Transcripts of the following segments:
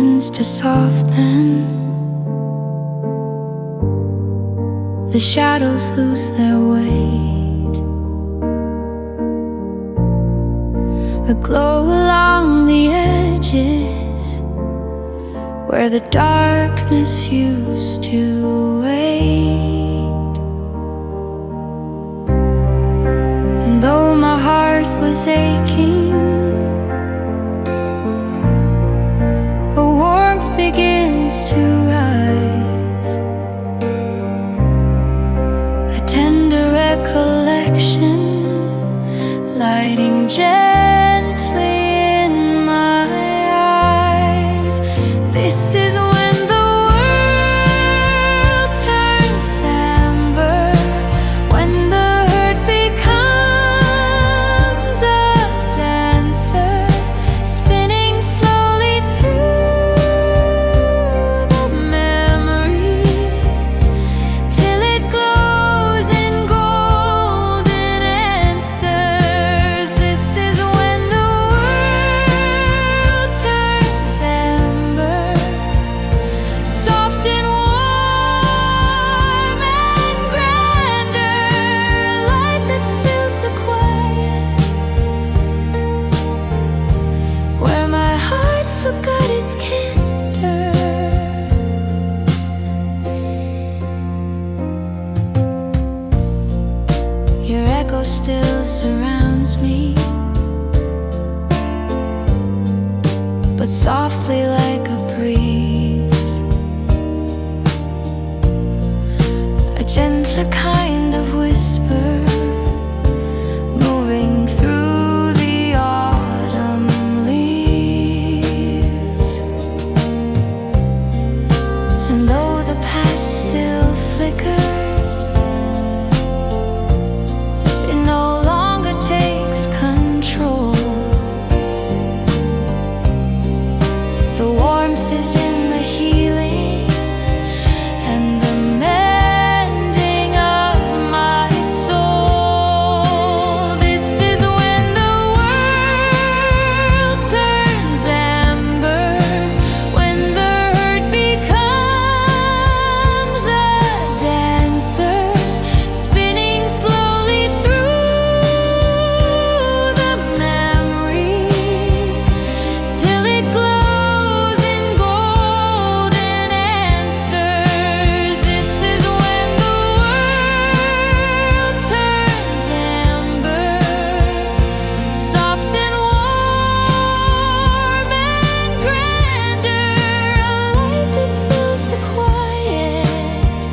begins to soften. The shadows lose their weight. A glow along the edges where the darkness used to wait. And though my heart was aching, a warmth begins to rise, a tender recollection lighting gently in my eyes. This is when the world turns amber, when the hurt becomes a dancer, spinning slowly through the memory till it glows in golden answers. This is when the world turns amber, soft and warm and grander, a light that fills the quiet, where my heart forgot its candor. Your echo still surrounds me, but softly like a breeze, a gentler kind of whisper moving through the autumn leaves. And though the past still flickers, it no longer takes control. The warmth is in the healing and the mending of my soul. This is when the world turns amber, when the hurt becomes a dancer, spinning slowly through the memory till it glows in golden answers. This is when the world turns amber, soft and warm and grander, a light that fills the quiet,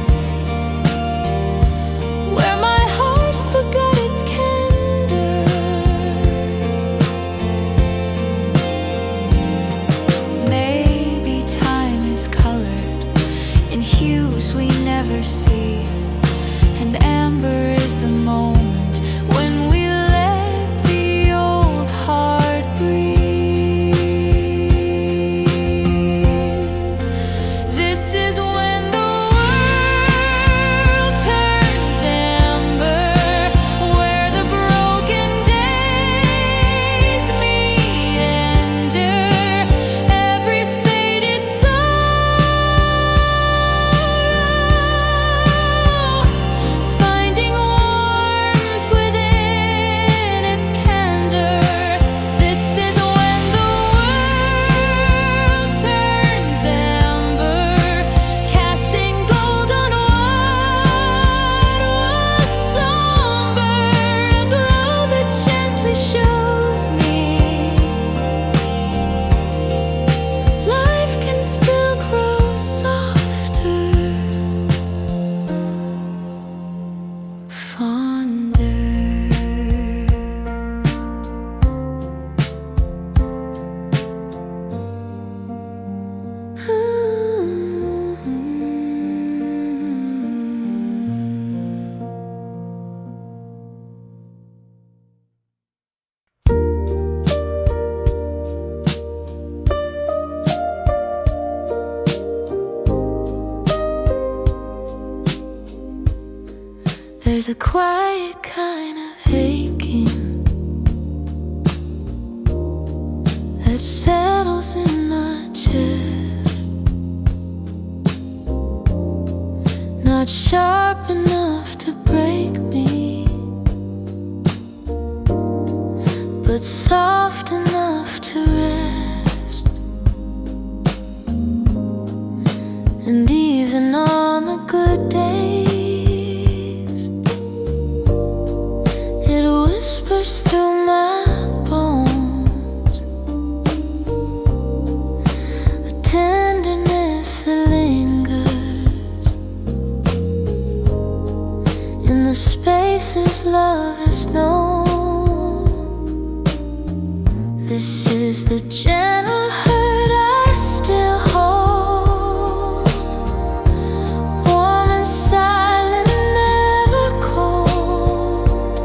where my heart forgot its candor. Maybe time is colored in hues we never see, and amber is the moment when we let the old heart breathe. This is when the world turns amber, where the broken days meander, every faded sorrow finding warmth within its candor. This is when the world turns amber, casting gold on what was somber, a glow that gently shows me life can still grow softer, fonder. There's a quiet kind of aching that settles in my chest. not sharp enough to break me, but soft enough to rest. And even on the good days, it whispers through my bones, a tenderness that lingers in the spaces love has known. This is the gentle hurt I still hold, warm and silent, never cold,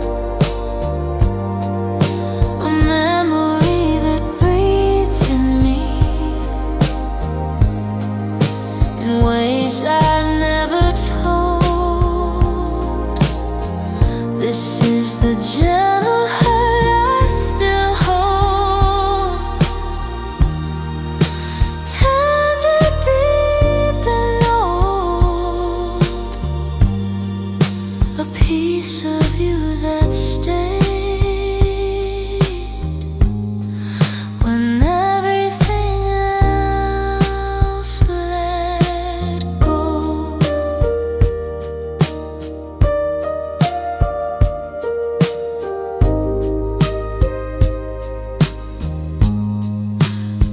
a memory that breathes in me in ways I never told. This is the gentle hurt I still hold, tender, deep and old, a piece of you that stayed when everything else let go.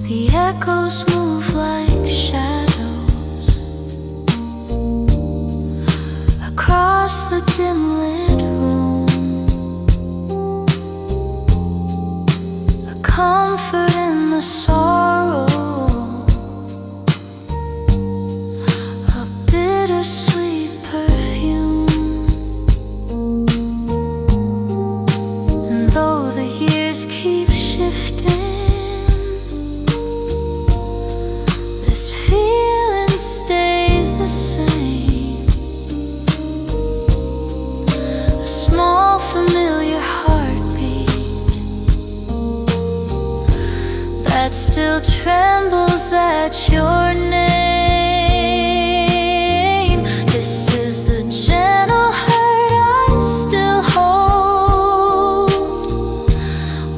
The echoes move like shadows across the dim lit room, a comfort in the sorrow, a bittersweet perfume. And though the years keep shifting, this feeling stays the same, a small familiar heartbeat that still trembles at your name. This is the gentle hurt I still hold,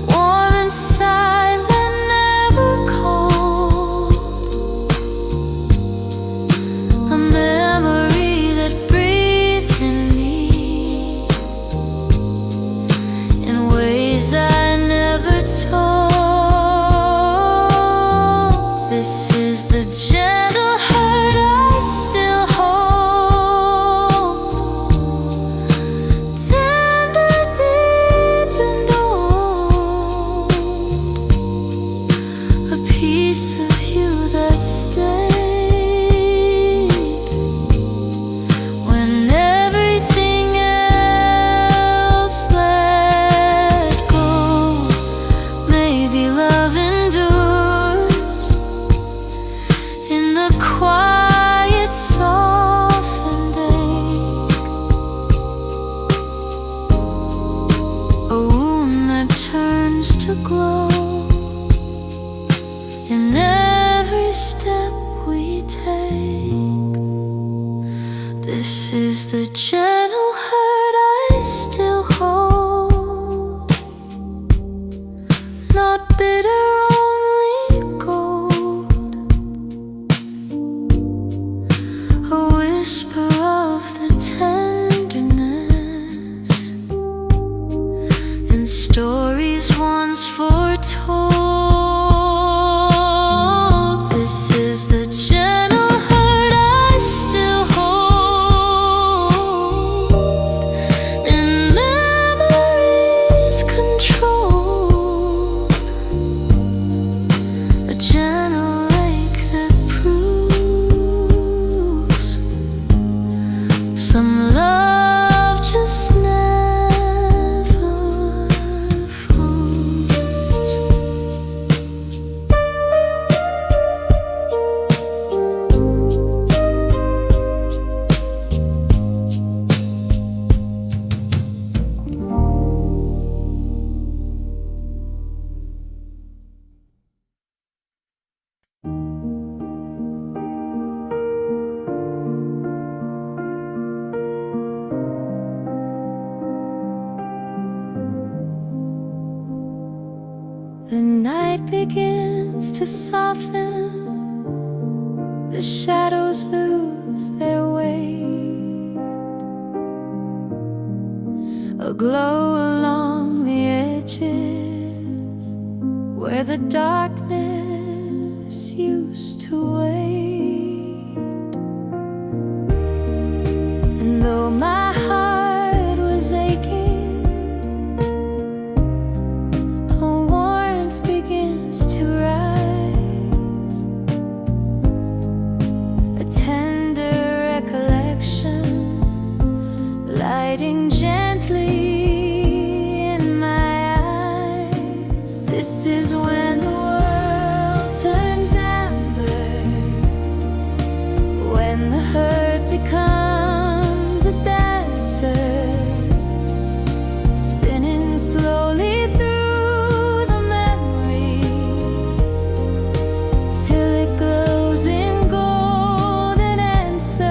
warm and silent, never cold, a memory that breathes in me in ways I never told. This is the gentle hurt I still hold, tender, deep and old, a piece of you that stayed when everything else let go. Maybe love endures in the quiet, softened ache, a wound that turns to glow in every step we take. This is the gentle hurt I still hold, not bitter, only gold, a whisper of the tenderness in stories once foretold. This is the gentle hurt I still hold, in to soften, the shadows lose their weight. A glow along the edges where the darkness used to wait. And though my heart was aching, a warmth begins to rise, a tender recollection lighting gently in my eyes. This is when the world turns amber, when the hurt becomes a dancer, spinning slowly through the memory till it glows in golden answers.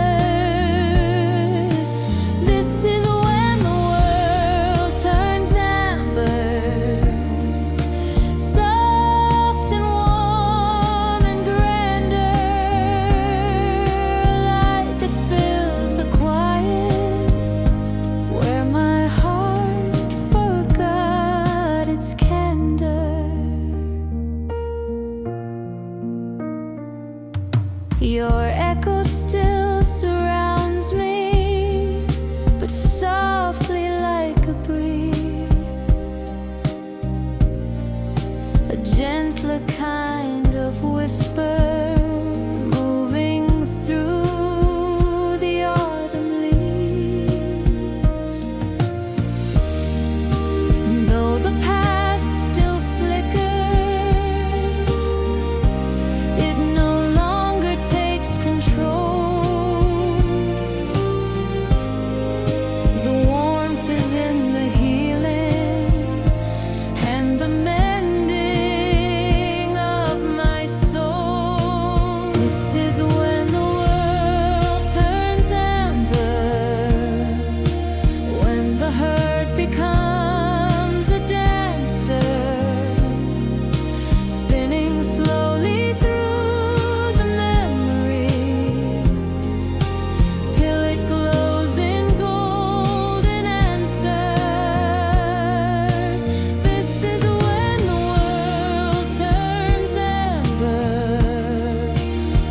This is when the world turns amber, soft and warm and grander, a light that fills the quiet where my heart forgot its candor. Your echo still surrounds me, but softly like a breeze, a gentler kind of whisper moving through the autumn leaves. And though the past still flickers, it no longer takes control. The warmth is in the healing and the mending of my soul. This is when the world turns amber, when the hurt becomes a dancer, spinning slowly through the memory till it glows in golden answers. This is when the world turns amber,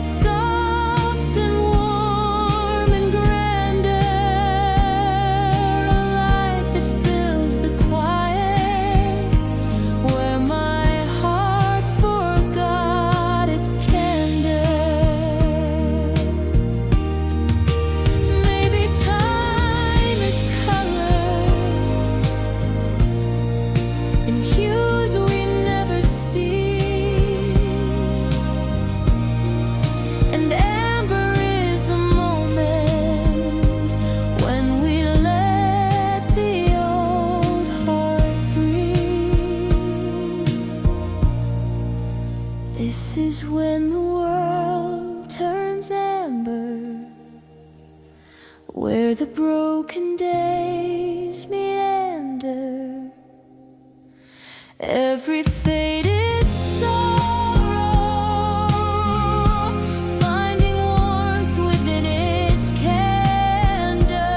soft and warm and grander, a light that fills the quiet where my heart forgot its candor. Maybe time is color in hues we never see, and amber is the moment when we let the old heart breathe. This is when the world turns amber, where the broken days meander, every faded sorrow finding warmth within its candor.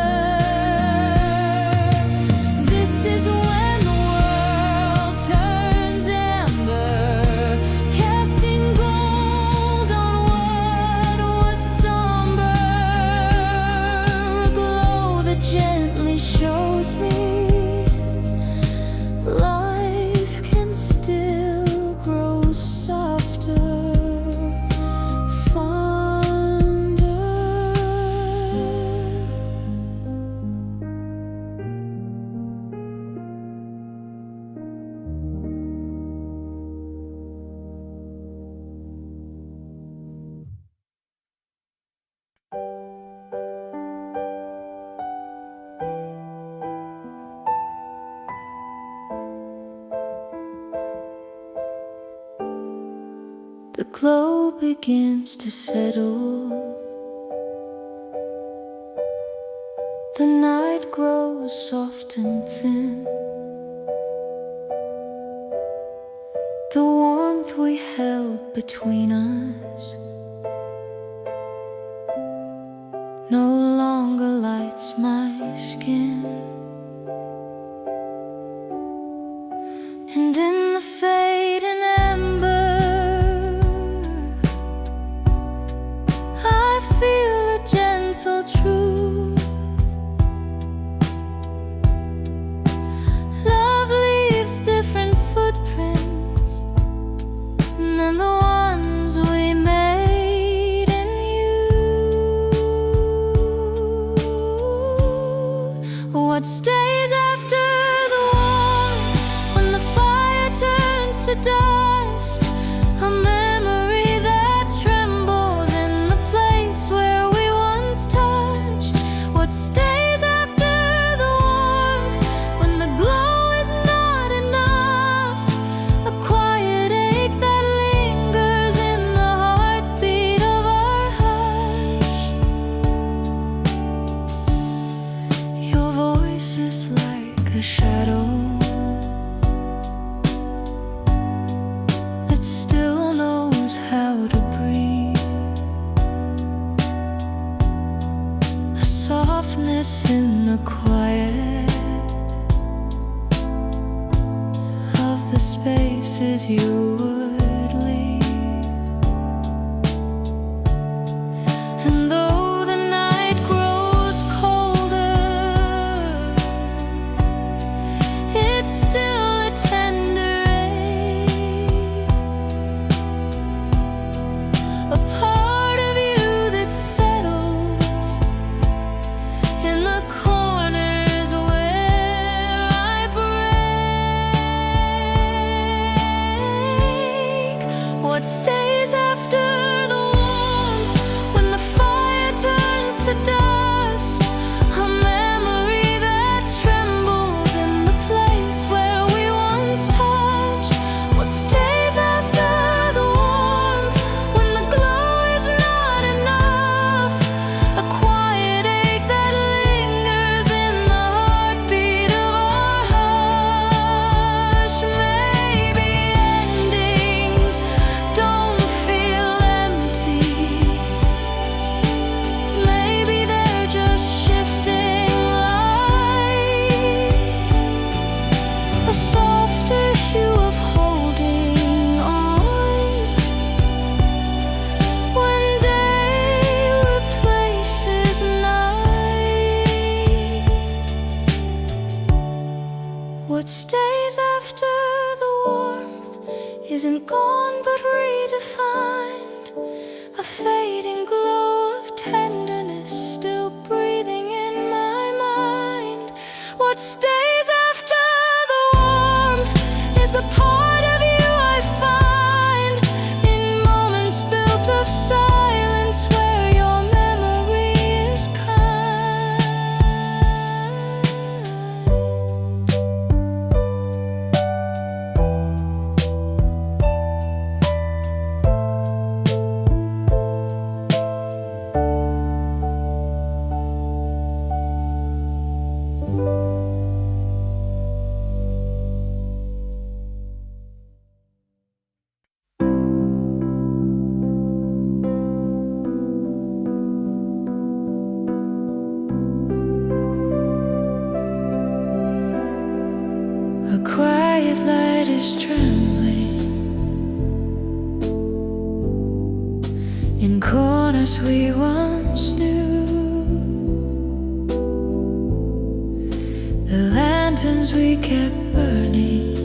This is when the world turns amber, casting gold on what was somber, a glow that gently shows me life can still grow softer, fonder. The glow begins to settle, the night grows soft and thin, the warmth we held between us no longer lights my skin, and in the fading ember I feel a gentle truth. Love leaves different footprints than the ones we made in you. What stays after the warmth when the fire turns to dust? A memory that trembles in the place where we once touched. What stays after the warmth when the glow is not enough? A quiet ache that lingers in the heartbeat of our hush. Your voice is like a shadow that still knows how to breathe. A softness in the quiet of the spaces you would leave. And though the night grows colder, it's still a tender ache, a part of you that settles in the corners where I break. What stays after the warmth when the fire turns to dust? A memory that trembles in the place where we once touched. What stays after the warmth when the glow is not enough? A quiet ache that lingers in the heartbeat of our hush. Maybe endings don't feel empty. Maybe they're just shifting light, a softer hue of holding on when day replaces night. What stays after the warmth isn't gone but redefined, a fading glow of tenderness still breathing in my mind. What stays after the warmth is the part of you I find in moments built of silence where your memory is kind. A quiet light is trembling in corners we once knew. The lanterns we kept burning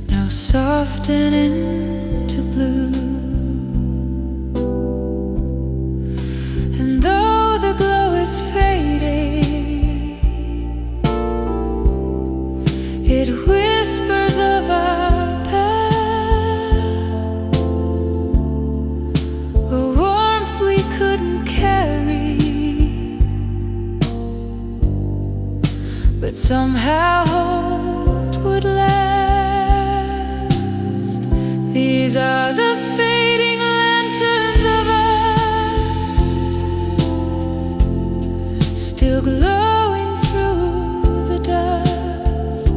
now soften into blue. And though the glow is fading, it whispers of our past, a warmth we couldn't carry, but somehow hoped would last. These are the fading lanterns of us, still glowing through the dust.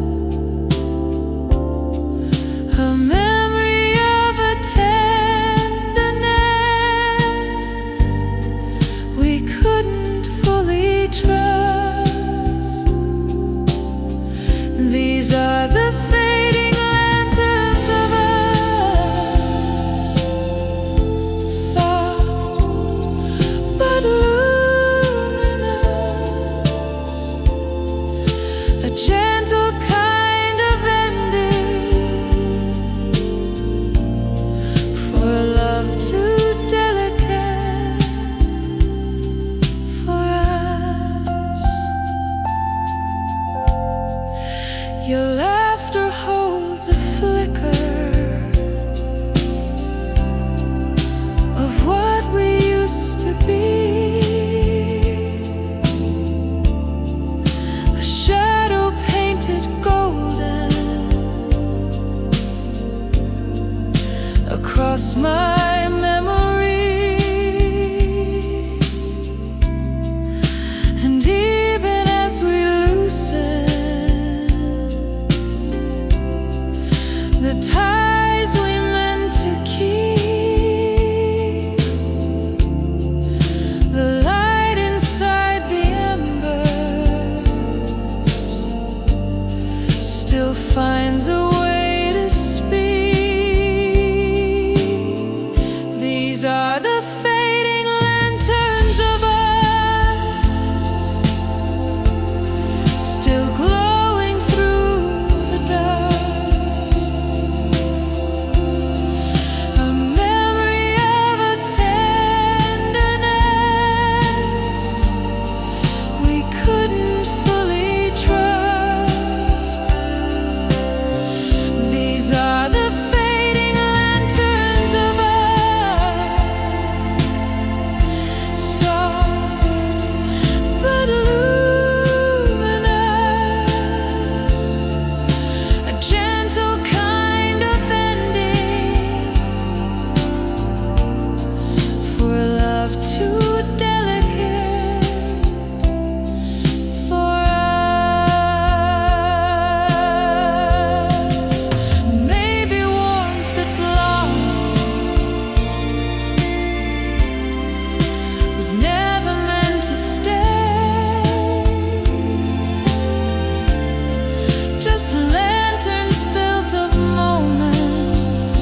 A across my memory. And even as we loosen the ties we meant to keep, the light inside the embers still finds a way to speak. These are the fading lanterns of us, still glowing through the dust. A memory of a tenderness we couldn't fully trust. These are the fading lanterns of us, soft but luminous, a gentle kind of ending for a love too delicate for us. Maybe warmth that's lost was never meant to stay. Just lanterns built of moments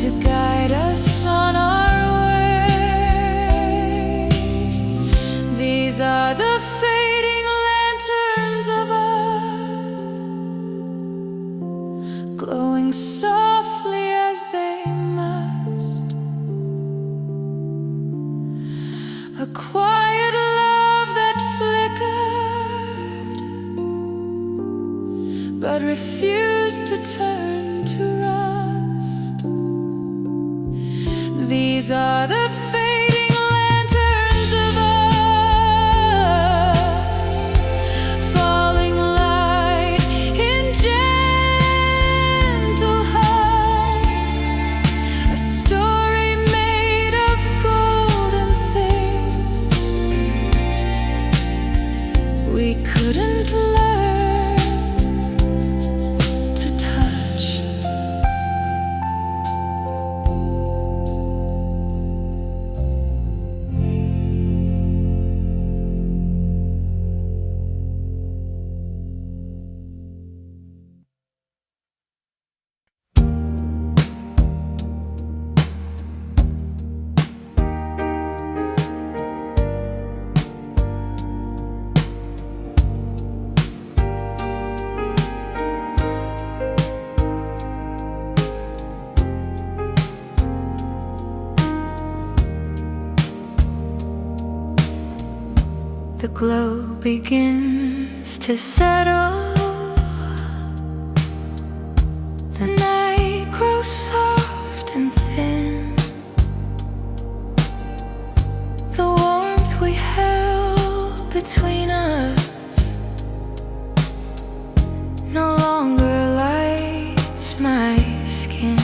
to guide us on our way. These are the fading lanterns of us, glowing softly as they must. A quiet love that flickered but refused to turn to rust. These are the fading lanterns of us, falling light in gentle hugs, a story made of golden things we couldn't learn to touch. The glow begins to settle. The night grows soft and thin. The warmth we held between us no longer lights my skin.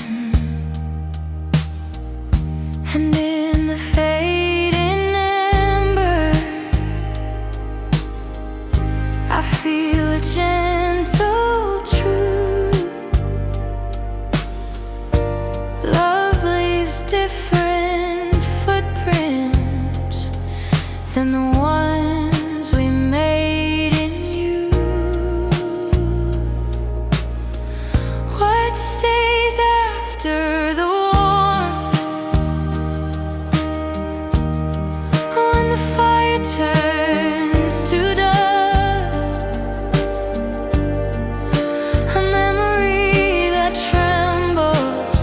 And in the fading ember, I feel a gentle truth. Love leaves different footprints than the ones we made in youth. What stays after the warmth when the fire turns to dust? A memory that trembles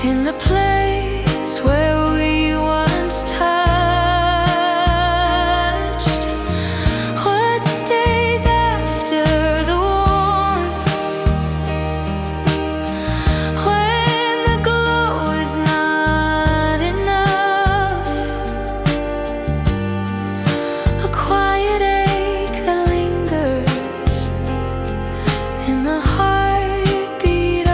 in the place where we once touched. What stays after the warmth when the glow is not enough? A quiet ache that lingers in the heartbeat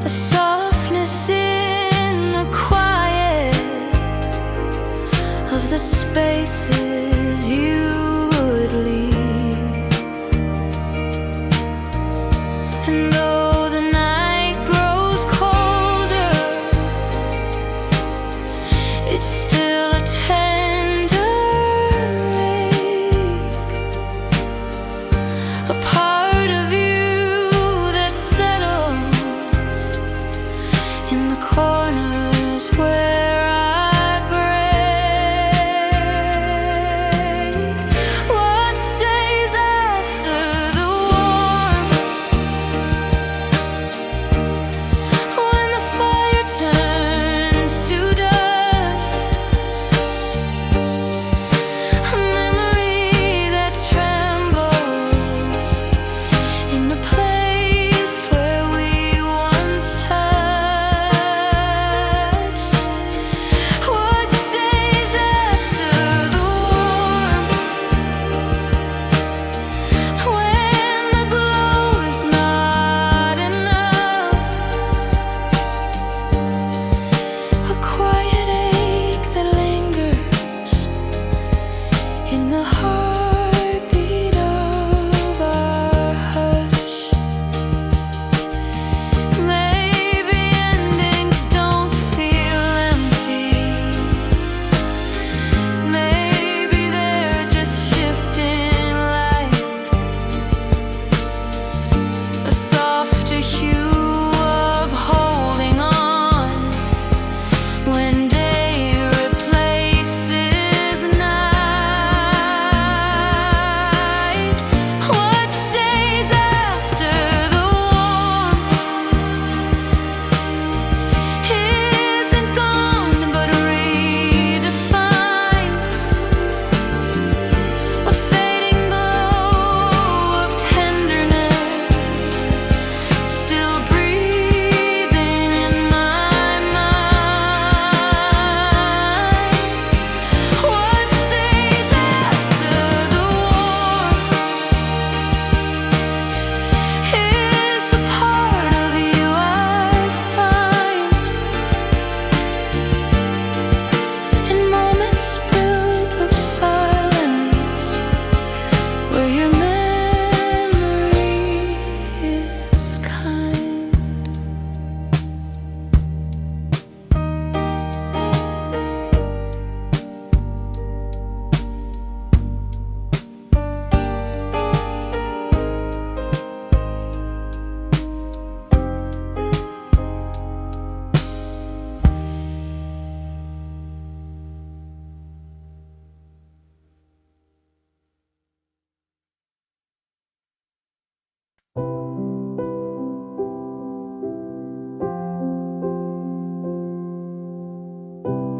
a softness in the quiet of the spaces you would leave. And though the night grows colder, it's still a tender ache, a part of you that settles in the corners where I break. What stays after the warmth when the fire turns to dust? A memory that trembles in the place where we once touched. What stays after the warmth when the glow is not enough? A quiet ache that lingers in the heartbeat of our hush. Maybe endings don't feel empty. Maybe they're just shifting light, a softer hue of holding on when day replaces night. What stays after the warmth isn't gone but redefined, a fading glow of tenderness still breathing in my mind. What stays after the warmth is the part of you I find in moments built of silence, where your memory is kind.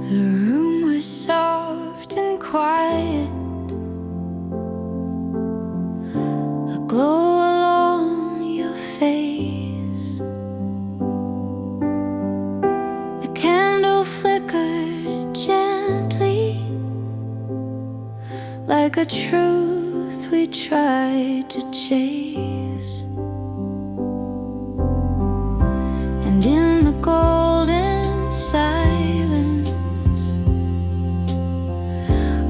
The room was soft and quiet, a glow along your face. The candle flickered gently, like a truth we tried to chase. And in the golden silence,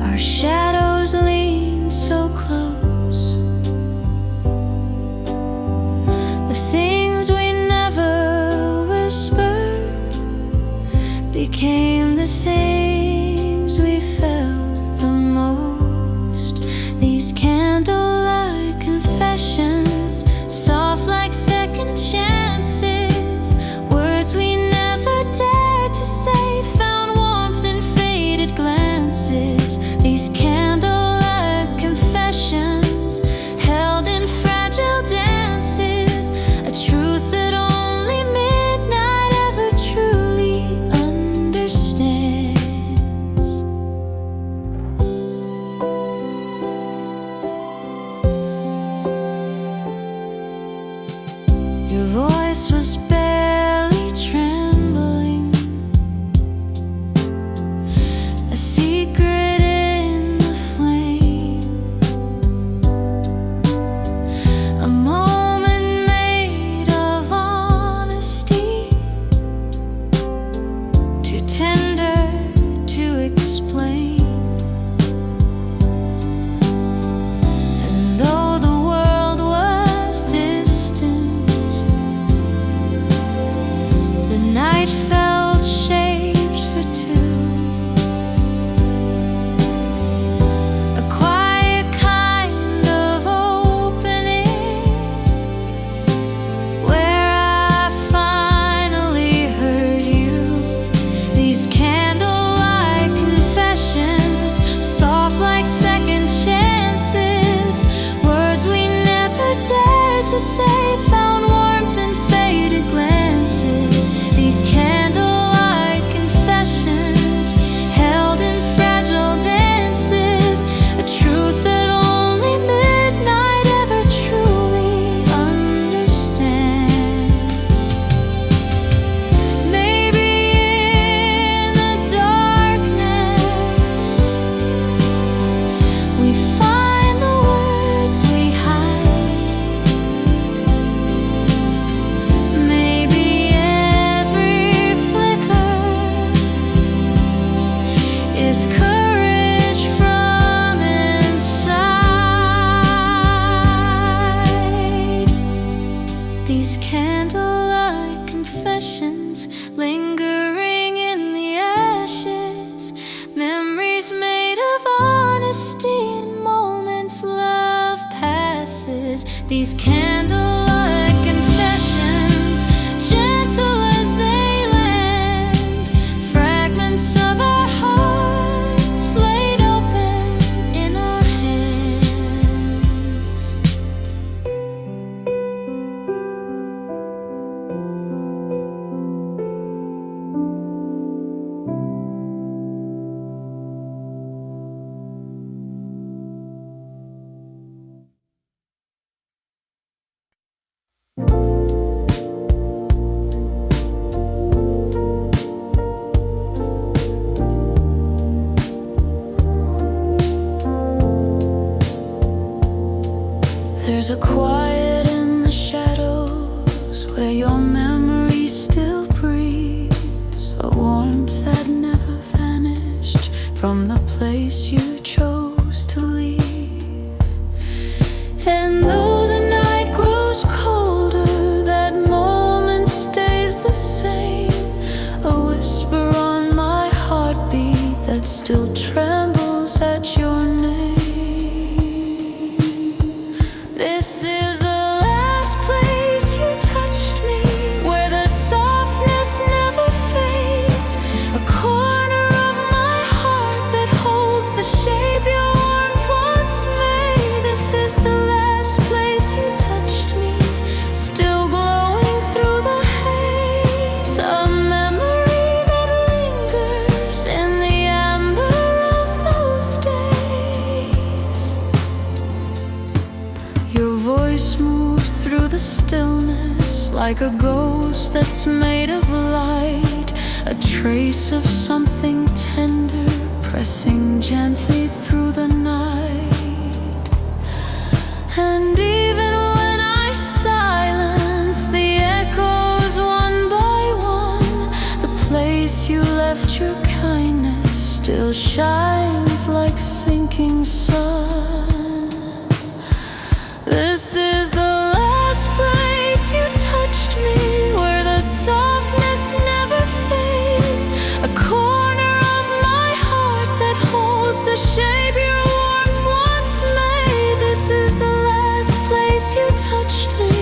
our shadows leaned so close. The things we never whispered became the things we felt the most. These candlelight confessions, soft like second chances, words we never dared to say, found warmth in faded glances. These candlelight confessions, held in fragile dances, a truth that only midnight ever truly understands. Your voice was barely trembling, a secret in the flame, a moment made of honesty These candlelight confessions lingering in the ashes, memories made of honesty in moments love passes. These candlelight confessions, gentle as they land, fragments of our hearts laid open in our hands. There's a quiet in the shadows where your memory still breathes, a warmth that never vanished from the place you chose to leave. And though the night grows colder, that moment stays the same, a whisper on my heartbeat that still trembles at your name. This is the last place you touched me, where the softness never fades, a corner of my heart that holds the shape your warmth once made. This is the last place you touched me, still glowing through the haze, a memory that lingers in the amber of those days. Your voice moves through the stillness like a ghost that's made of light, a trace of something tender pressing gently through the night. And even when I silence the echoes one by one, the place you left your kindness still shines like sinking sun. This is the last place you touched me, where the softness never fades, a corner of my heart that holds the shape your warmth once made. This is the last place you touched me,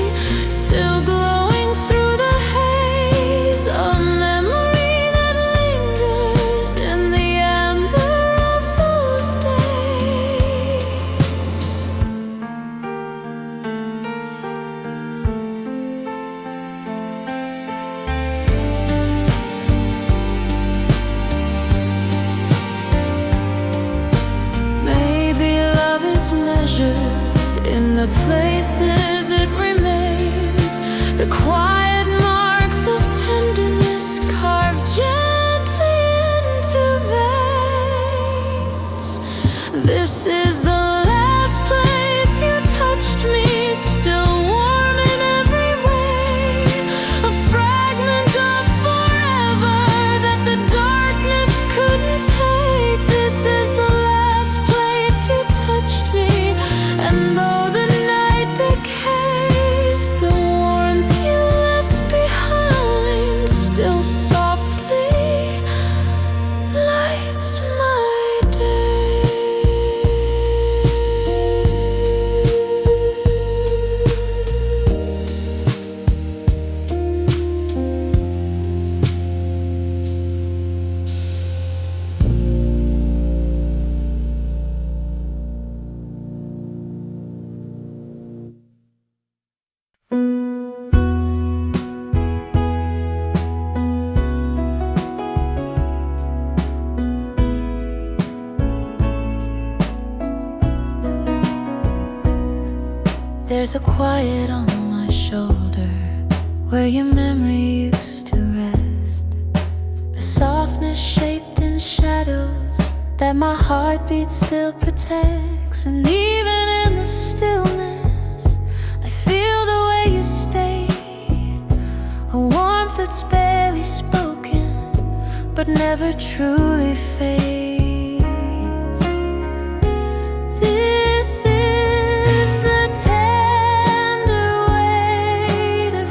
still glowing through the haze, a memory that lingers in the amber of those days. Maybe love is measured in the places it remains, the quiet marks of tenderness carved gently into veins. This is the last place you touched me, still warm in every way, a fragment of forever that the darkness couldn't take. This is the last place you touched me, and though the night decays, the warmth you left behind still softly lights my day. There's a quiet on my shoulder where your memory used to rest, a softness shaped in shadows that my heartbeat still protects. And even in the stillness, I feel the way you stayed, a warmth that's barely spoken but never truly fades. This is the tender weight of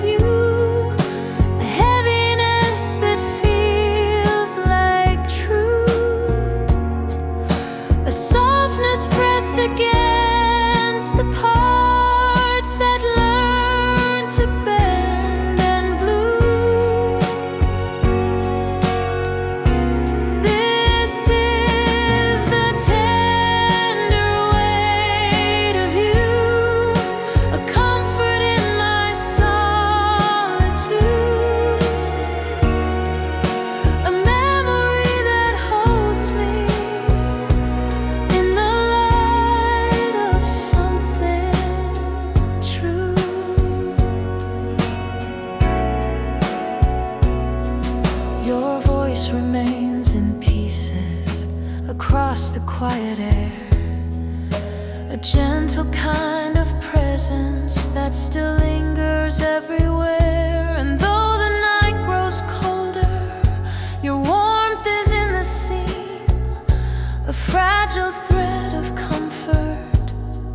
to bend and blue. This is the tender weight of you, a comfort in my solitude, a memory that holds me in the light of something true. Your voice remains in pieces across the quiet air, a gentle kind of presence that still lingers everywhere. And though the night grows colder, your warmth is in the seam, a fragile thread of comfort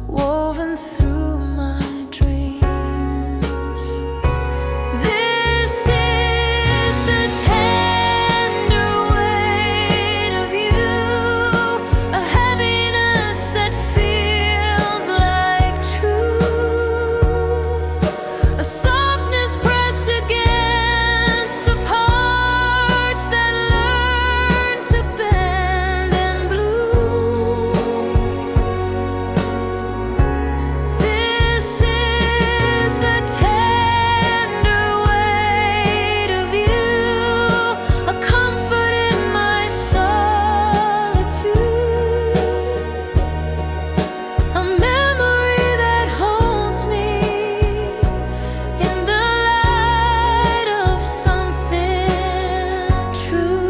woven through my dreams. This is the tender weight of you, a heaviness that feels like truth, a softness pressed against the parts that learn to bend and blue. This is the tender weight of you, a comfort in my solitude, a memory that holds me in the light of something true.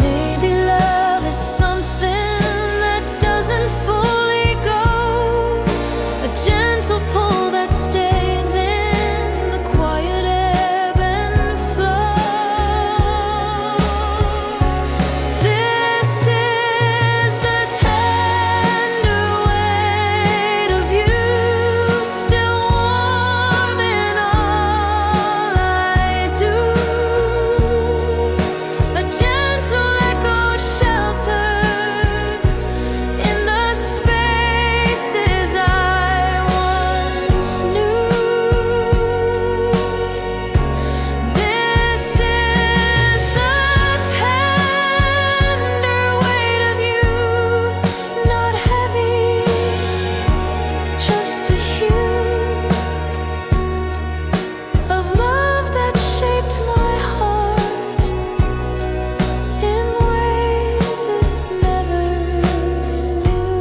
Maybe love is something that doesn't fully go, a gentle pull that stays in the quiet ebb and flow. This is the tender weight of you, still warm in all I do, a gentle echo sheltered in the spaces I once knew. This is the tender weight of you, not heavy, just a hue of love that shaped my heart in ways it never knew.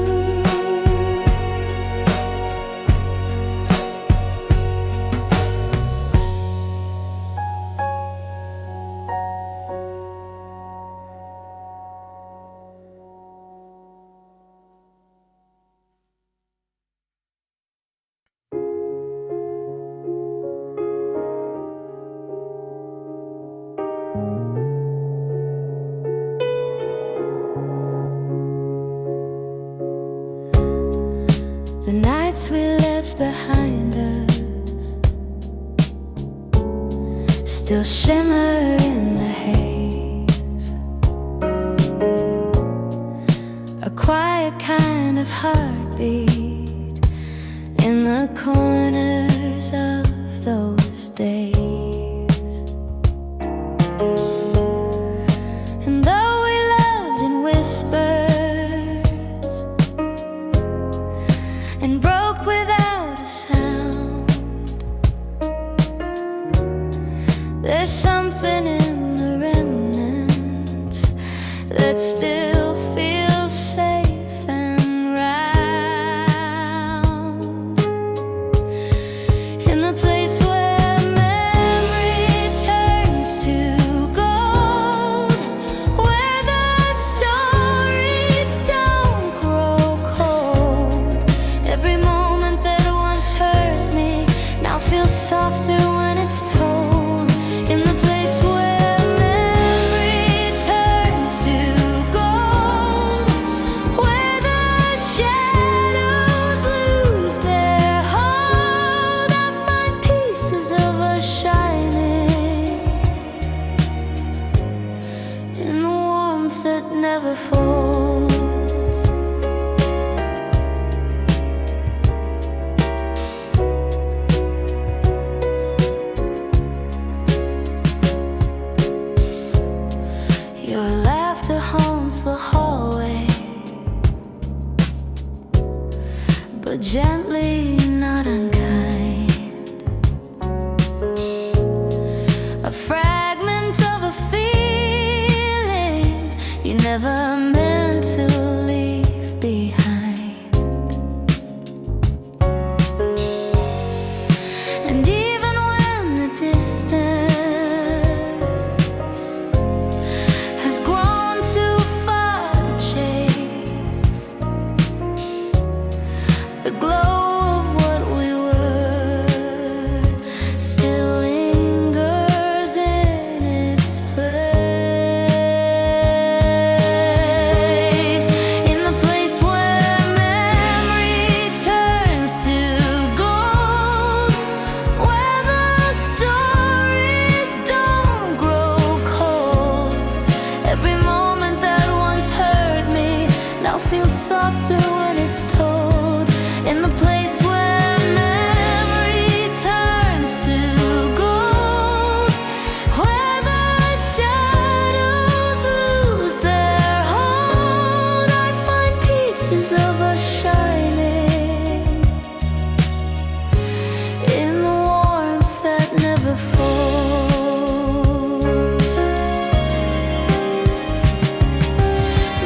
The nights we left behind us still shimmer in the haze, a quiet kind of heartbeat in the corners of those days. And though we loved in whispers and broke without a sound, there's something in the remnants that still feels safe and round, in the place where memory turns to gold, where the stories don't grow cold. Every moment that once hurt me now feels softer when it's told, in the place where memory turns to gold, where the shadows lose their hold. I find pieces of us shining in the warmth that never folds. but gently, not unkind. A fragment of a feeling you never meant to leave behind. And even when the distance has grown too far to chase, the glow of what we were still lingers in its place. In the place where memory turns to gold, where the stories don't grow cold. Every moment that once hurt me now feels softer when it's told. In the place where memory turns to gold, where the shadows lose their hold, I find pieces of us shining in the warmth that never folds.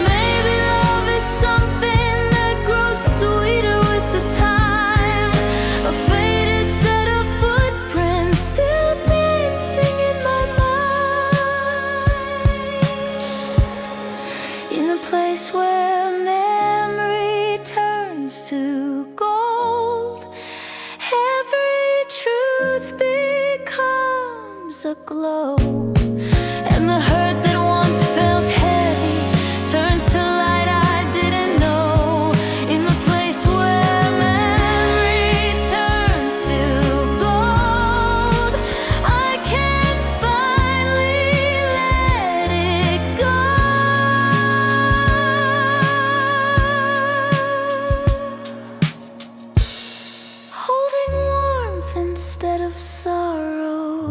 Maybe love is something that grows sweeter with the time, a faded set of footprints still dancing in my mind. In the place where memory turns to gold, every truth becomes a glow, and the hurt that once felt heavy turns to light I didn't know. In the place where memory turns to gold, I can finally let it go. Holding warmth instead of sorrow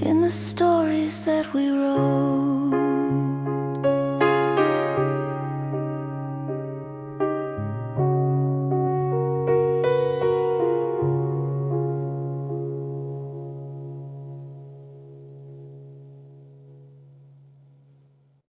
in the storm